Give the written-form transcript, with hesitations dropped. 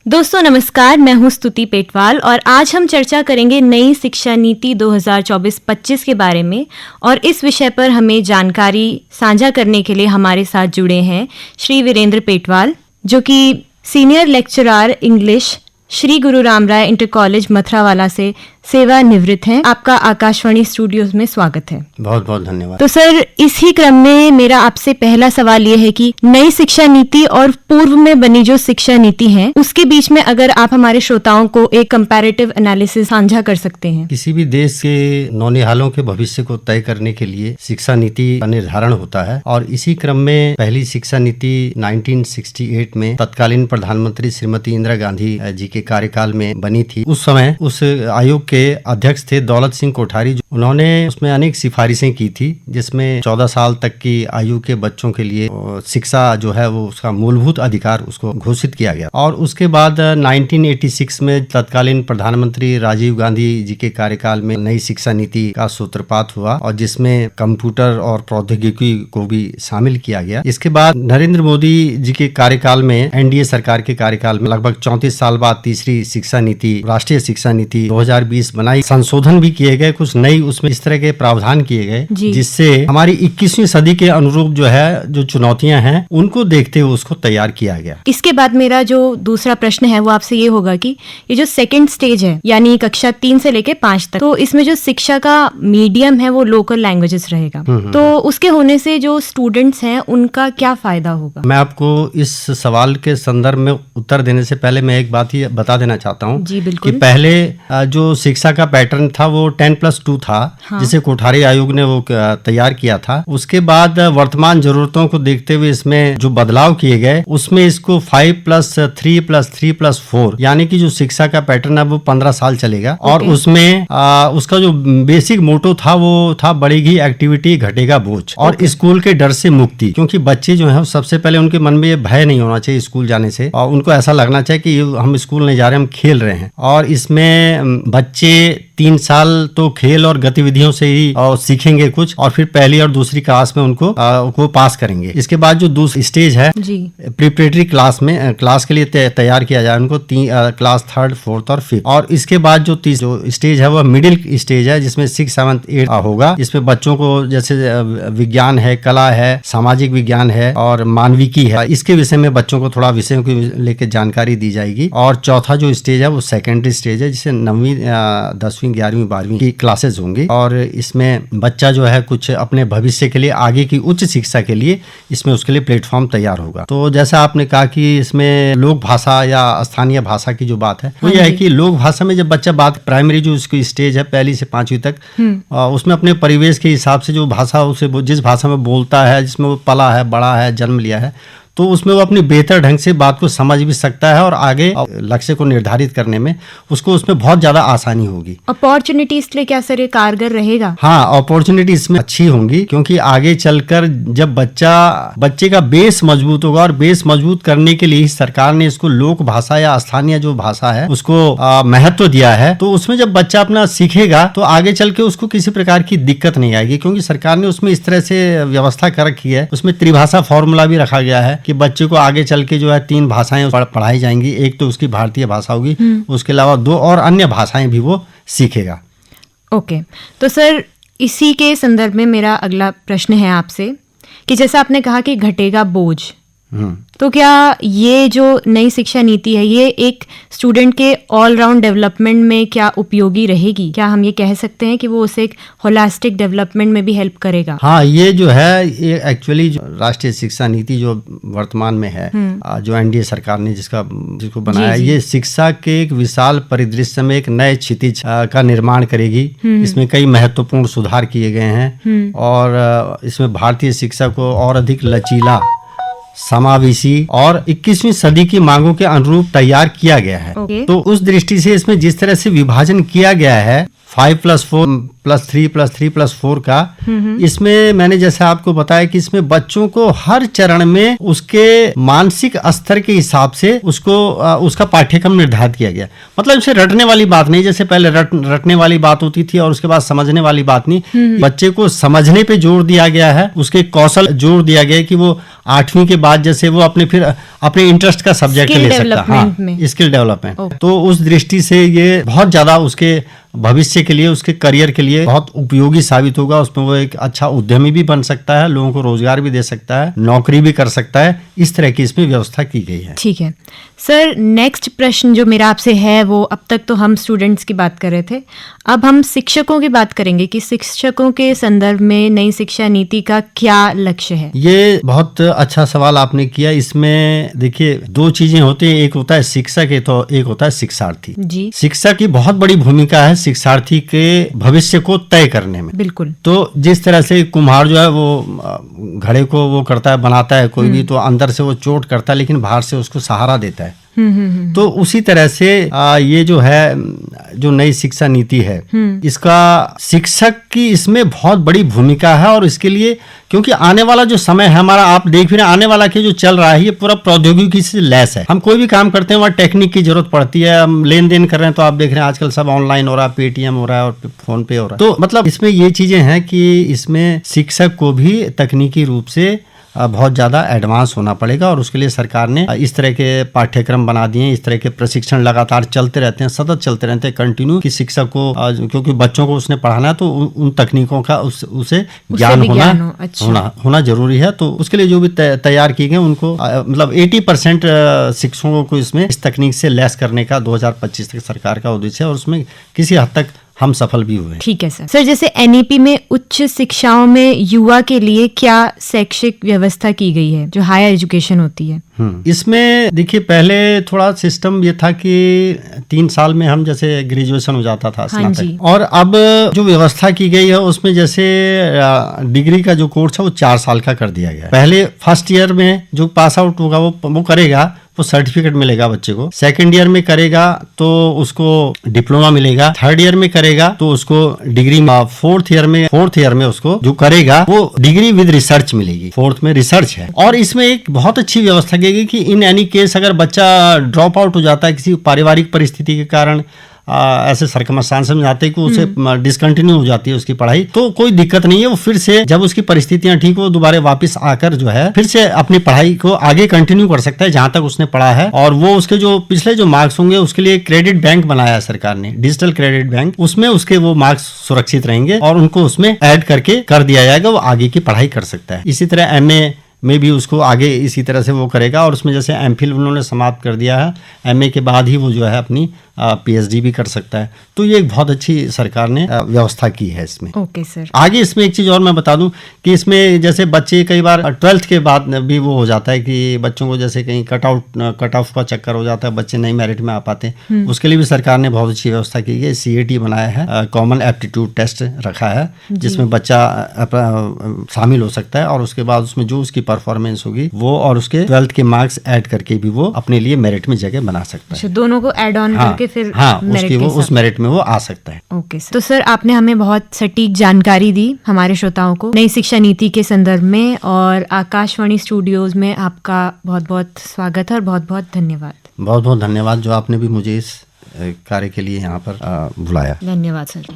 दोस्तों नमस्कार, मैं हूं स्तुति पेटवाल और आज हम चर्चा करेंगे नई शिक्षा नीति 2024-25 के बारे में। और इस विषय पर हमें जानकारी साझा करने के लिए हमारे साथ जुड़े हैं श्री वीरेंद्र पेटवाल, जो कि सीनियर लेक्चरर इंग्लिश श्री गुरु रामराय इंटर कॉलेज मथुरावाला से सेवानिवृत्त हैं। आपका आकाशवाणी स्टूडियोज में स्वागत है। बहुत बहुत धन्यवाद। तो सर, इसी क्रम में मेरा आपसे पहला सवाल ये है कि नई शिक्षा नीति और पूर्व में बनी जो शिक्षा नीति है, उसके बीच में अगर आप हमारे श्रोताओं को एक कंपैरेटिव एनालिसिस साझा कर सकते हैं। किसी भी देश के नौनिहालों के भविष्य को तय करने के लिए शिक्षा नीति का निर्धारण होता है और इसी क्रम में पहली शिक्षा नीति 1968 में तत्कालीन प्रधानमंत्री श्रीमती इंदिरा गांधी जी के कार्यकाल में बनी थी। उस समय उस आयोग के अध्यक्ष थे दौलत सिंह कोठारी। उन्होंने उसमें अनेक सिफारिशें की थी, जिसमें 14 साल तक की आयु के बच्चों के लिए शिक्षा जो है वो उसका मूलभूत अधिकार उसको घोषित किया गया। और उसके बाद 1986 में तत्कालीन प्रधानमंत्री राजीव गांधी जी के कार्यकाल में नई शिक्षा नीति का सूत्रपात हुआ और जिसमें कंप्यूटर और प्रौद्योगिकी को भी शामिल किया गया। इसके बाद नरेंद्र मोदी जी के कार्यकाल में, एनडीए सरकार के कार्यकाल में लगभग 34 साल बाद तीसरी शिक्षा नीति, राष्ट्रीय शिक्षा नीति 2020 बनाई। संशोधन भी किए गए, कुछ नई उसमें इस तरह के प्रावधान किए गए जिससे हमारी 21वीं सदी के अनुरूप जो है जो चुनौतियां हैं उनको देखते हुए उसको तैयार किया गया। इसके बाद मेरा जो दूसरा प्रश्न है वो आपसे ये होगा कि ये जो सेकंड स्टेज है, यानी कक्षा 3 से लेके 5 तक, तो इसमें जो शिक्षा का मीडियम है वो लोकल लैंग्वेजेस रहेगा। तो उसके होने से जो स्टूडेंट्स हैं उनका क्या फायदा होगा? मैं आपको इस सवाल के संदर्भ में उत्तर देने से पहले मैं एक बात ही बता देना चाहता हूँ कि पहले जो शिक्षा का पैटर्न था वो 10+2 था। हाँ। जिसे कोठारी आयोग ने वो तैयार किया था। उसके बाद वर्तमान जरूरतों को देखते हुए इसमें जो बदलाव किए गए उसमें इसको 5+3+3+4 यानी कि जो शिक्षा का पैटर्न है वो 15 साल चलेगा। और उसमें उसका जो बेसिक मोटो था वो था बढ़ेगी एक्टिविटी घटेगा बोझ और स्कूल के डर से मुक्ति। क्योंकि बच्चे जो है सबसे पहले उनके मन में ये भय नहीं होना चाहिए स्कूल जाने से और उनको ऐसा लगना चाहिए कि हम स्कूल नहीं जा रहे, हम खेल रहे हैं। और इसमें बच्चे 3 साल तो खेल और गतिविधियों से ही सीखेंगे कुछ और फिर पहली और दूसरी क्लास में उनको को पास करेंगे। इसके बाद जो दूसरी स्टेज है प्रिपरेटरी क्लास के लिए तैयार किया जाए उनको क्लास 3rd 4th और 5th। और इसके बाद जो स्टेज है वो मिडिल स्टेज है जिसमें 6th 7th 8th होगा। इसमें बच्चों को जैसे विज्ञान है, कला है, सामाजिक विज्ञान है और मानविकी है, इसके विषय में बच्चों को थोड़ा विषयों को लेकर जानकारी दी जाएगी। और चौथा जो स्टेज है वो सेकेंडरी स्टेज है जिसे 9वीं 10वीं 11वीं 12वीं की क्लासेस होंगी। और इसमें बच्चा जो है कुछ अपने भविष्य के लिए, आगे की उच्च शिक्षा के लिए इसमें उसके लिए प्लेटफॉर्म तैयार होगा। तो जैसा आपने कहा कि इसमें लोक भाषा या स्थानीय भाषा की जो बात है वो यह है कि लोक भाषा में जब बच्चा बात प्राइमरी जो उसकी स्टेज है 1ली से 5वीं तक, उसमें अपने परिवेश के हिसाब से जो भाषा उसे जिस भाषा में बोलता है, जिसमें वो पला है, बड़ा है, जन्म लिया है, तो उसमें वो अपनी बेहतर ढंग से बात को समझ भी सकता है और आगे लक्ष्य को निर्धारित करने में उसको उसमें बहुत ज्यादा आसानी होगी। अपॉर्चुनिटी इसलिए क्या सर ये कारगर रहेगा? हाँ, अपॉर्चुनिटी इसमें अच्छी होंगी क्योंकि आगे चलकर जब बच्चे का बेस मजबूत होगा और बेस मजबूत करने के लिए सरकार ने इसको लोक भाषा या स्थानीय जो भाषा है उसको महत्व दिया है। तो उसमें जब बच्चा अपना सीखेगा तो आगे चल के उसको किसी प्रकार की दिक्कत नहीं आएगी क्योंकि सरकार ने उसमें इस तरह से व्यवस्था कर रखी है। उसमें त्रिभाषा फॉर्मूला भी रखा गया है कि बच्चे को आगे चल के जो है 3 भाषाएं पढ़ाई जाएंगी। एक तो उसकी भारतीय भाषा होगी, उसके अलावा 2 और अन्य भाषाएं भी वो सीखेगा। ओके, तो सर इसी के संदर्भ में मेरा अगला प्रश्न है आपसे कि जैसा आपने कहा कि घटेगा बोझ, तो क्या ये जो नई शिक्षा नीति है ये एक स्टूडेंट के ऑलराउंड डेवलपमेंट में क्या उपयोगी रहेगी? क्या हम ये कह सकते हैं कि वो उसे एक होलिस्टिक डेवलपमेंट में भी हेल्प करेगा? हाँ, ये जो है ये एक्चुअली राष्ट्रीय शिक्षा नीति जो वर्तमान में है, जो एनडीए सरकार ने जिसको बनाया, ये शिक्षा के एक विशाल परिदृश्य में एक नए क्षितिज का निर्माण करेगी। इसमें कई महत्वपूर्ण सुधार किए गए हैं और इसमें भारतीय शिक्षा को और अधिक लचीला, समावेशी और 21वीं सदी की मांगों के अनुरूप तैयार किया गया है। तो उस दृष्टि से इसमें जिस तरह से विभाजन किया गया है 5+4+3+3+4 का, इसमें मैंने जैसे आपको बताया कि इसमें बच्चों को हर चरण में उसके मानसिक स्तर के हिसाब से उसको उसका पाठ्यक्रम निर्धारित किया गया। मतलब इसे रटने वाली बात नहीं, जैसे पहले रटने वाली बात होती थी और उसके बाद समझने वाली बात नहीं। बच्चे को समझने पे जोर दिया गया है, उसके कौशल जोर दिया गया है कि वो 8वीं के बाद जैसे वो अपने इंटरेस्ट का सब्जेक्ट ले सकता है, स्किल डेवलपमेंट। तो उस दृष्टि से ये बहुत ज्यादा उसके भविष्य के लिए, उसके करियर के लिए बहुत उपयोगी साबित होगा। उसमें वो एक अच्छा उद्यमी भी बन सकता है, लोगों को रोजगार भी दे सकता है, नौकरी भी कर सकता है। इस तरह की इसमें व्यवस्था की गई है। ठीक है सर, नेक्स्ट प्रश्न जो मेरा आपसे है वो, अब तक तो हम स्टूडेंट्स की बात कर रहे थे, अब हम शिक्षकों की बात करेंगे कि शिक्षकों के संदर्भ में नई शिक्षा नीति का क्या लक्ष्य है। ये बहुत अच्छा सवाल आपने किया। इसमें देखिए 2 चीजें होती हैं, एक होता है शिक्षक, एक होता है शिक्षार्थी जी। शिक्षक की बहुत बड़ी भूमिका है शिक्षार्थी के भविष्य को तय करने में। बिल्कुल। तो जिस तरह से कुम्हार जो है वो घड़े को वो करता है, बनाता है कोई भी, तो अंदर से वो चोट करता है लेकिन बाहर से उसको सहारा देता है। तो उसी तरह से ये जो है, जो नई शिक्षा नीति है, इसका शिक्षक की इसमें बहुत बड़ी भूमिका है। और इसके लिए, क्योंकि आने वाला जो समय है हमारा, आप देख भी रहे हैं, आने वाला के जो चल रहा है ये पूरा प्रौद्योगिकी से लैस है। हम कोई भी काम करते हैं वहाँ टेक्निक की जरूरत पड़ती है। हम लेन देन कर रहे हैं तो आप देख रहे हैं आजकल सब ऑनलाइन हो रहा है, पेटीएम हो रहा है और फोन पे हो रहा है। तो मतलब इसमें ये चीजें हैं कि इसमें शिक्षक को भी तकनीकी रूप से बहुत ज़्यादा एडवांस होना पड़ेगा। और उसके लिए सरकार ने इस तरह के पाठ्यक्रम बना दिए हैं, इस तरह के प्रशिक्षण लगातार चलते रहते हैं, सतत चलते रहते हैं कंटिन्यू, कि शिक्षक को, क्योंकि बच्चों को उसने पढ़ाना है तो उन तकनीकों का उसे ज्ञान होना जरूरी है। तो उसके लिए जो भी तैयार किए गए उनको मतलब 80% शिक्षकों को इसमें इस तकनीक से लैस करने का 2025 तक सरकार का उद्देश्य है, और उसमें किसी हद तक हम सफल भी हुए। ठीक है सर, जैसे एनईपी में उच्च शिक्षाओं में युवा के लिए क्या शैक्षिक व्यवस्था की गई है, जो हायर एजुकेशन होती है? इसमें देखिए पहले थोड़ा सिस्टम ये था कि 3 साल में हम जैसे ग्रेजुएशन हो जाता था, स्नातक। और अब जो व्यवस्था की गई है उसमें जैसे डिग्री का जो कोर्स है वो 4 साल का कर दिया गया है। पहले फर्स्ट ईयर में जो पास आउट होगा वो करेगा, वो सर्टिफिकेट मिलेगा बच्चे को। सेकंड ईयर में करेगा तो उसको डिप्लोमा मिलेगा। थर्ड ईयर में करेगा तो उसको डिग्री। फोर्थ ईयर में उसको जो करेगा वो डिग्री विद रिसर्च मिलेगी। फोर्थ में रिसर्च है। और इसमें एक बहुत अच्छी व्यवस्था की गई कि इन एनी केस अगर बच्चा ड्रॉप आउट हो जाता है किसी पारिवारिक परिस्थिति के कारण, ऐसे सर्कमस्टांस में जाते हैं कि उसे डिसकंटिन्यू हो जाती है उसकी पढ़ाई, तो कोई दिक्कत नहीं है। वो फिर से जब उसकी परिस्थितियां ठीक हो दोबारा वापस आकर जो है फिर से अपनी पढ़ाई को आगे कंटिन्यू कर सकता है जहां तक उसने पढ़ा है। और वो उसके जो पिछले जो मार्क्स होंगे उसके लिए क्रेडिट बैंक बनाया है सरकार ने, डिजिटल क्रेडिट बैंक। उसमें उसके वो मार्क्स सुरक्षित रहेंगे और उनको उसमें ऐड करके कर दिया जाएगा, वो आगे की पढ़ाई कर सकता है। इसी तरह एमए में भी उसको आगे इसी तरह से वो करेगा। और उसमें जैसे एमफिल उन्होंने समाप्त कर दिया है, एमए के बाद ही वो जो है अपनी पीएचडी भी कर सकता है। तो ये एक बहुत अच्छी सरकार ने व्यवस्था की है इसमें। Okay sir. आगे इसमें एक चीज और मैं बता दूं कि इसमें जैसे बच्चे कई बार 12th के बाद भी वो हो जाता है कि बच्चों को जैसे कहीं कट ऑफ का चक्कर हो जाता है, बच्चे नई मेरिट में आ पाते हैं, उसके लिए भी सरकार ने बहुत अच्छी व्यवस्था की है। CAT बनाया है, कॉमन एप्टीट्यूड टेस्ट रखा है, जिसमें बच्चा शामिल हो सकता है और उसके बाद उसमें जो उसकी परफॉर्मेंस होगी वो और उसके 12th के मार्क्स ऐड करके भी वो अपने लिए मेरिट में जगह बना सकता है। दोनों को ऐड ऑन करके फिर उसकी वो उस मेरिट में वो आ सकता है। Okay sir. तो सर आपने हमें बहुत सटीक जानकारी दी हमारे श्रोताओं को नई शिक्षा नीति के संदर्भ में, और आकाशवाणी स्टूडियोज में आपका बहुत बहुत स्वागत है और बहुत बहुत धन्यवाद। बहुत बहुत धन्यवाद जो आपने भी मुझे इस कार्य के लिए यहाँ पर बुलाया। धन्यवाद सर।